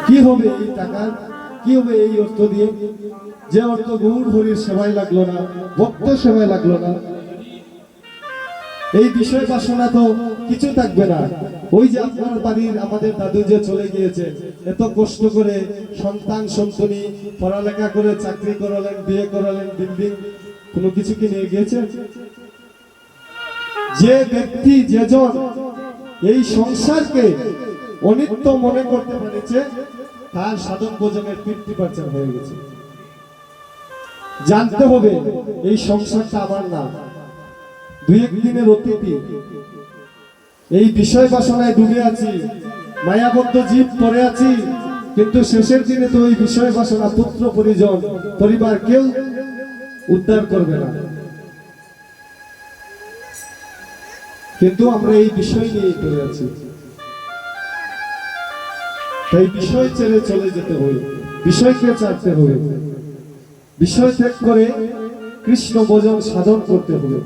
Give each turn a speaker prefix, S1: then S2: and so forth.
S1: কি হবে এই টাকা, কি হবে এই অর্থ দিয়ে? যে অর্থ গৌর হরির সেবায় লাগলো না, ভক্ত সেবায় লাগলো না, এই বিষয় বাসনা তো কিছু থাকবে না। ওই যে আপনার বাড়ির আমাদের দাদু যে চলে গিয়েছে, এত কষ্ট করে সন্তান সন্তনি পড়ালেখা করে চাকরি করালেন, বিয়ে করালেন, বিল্ডিং, কোনো কিছু কি নিয়ে গিয়েছে? যে ব্যক্তি যেজন এই সংসারকে অনিত্য মনে করতে পেরেছে, তার সাধন ভোজনের 50% হয়ে গেছে। জানতে হবে এই সংসারটা আমার না, দুই একদিনের অতিথি। এই বিষয় বাসনায় ডুবে আছি, মায়াবদ্ধ জীব পড়ে আছি, কিন্তু শেষের দিনে তো ওই বিষয় বাসনা পুত্র পরিজন পরিবার কেউ উদ্ধার করবে না। কিন্তু আমরা এই বিষয় নিয়ে পড়ে আছি, তাই বিষয় ছেড়ে চলে যেতে হবে, বিষয়কে ছাড়তে হবে, বিষয় ত্যাগ করে কৃষ্ণ ভজন সাধন করতে হবে।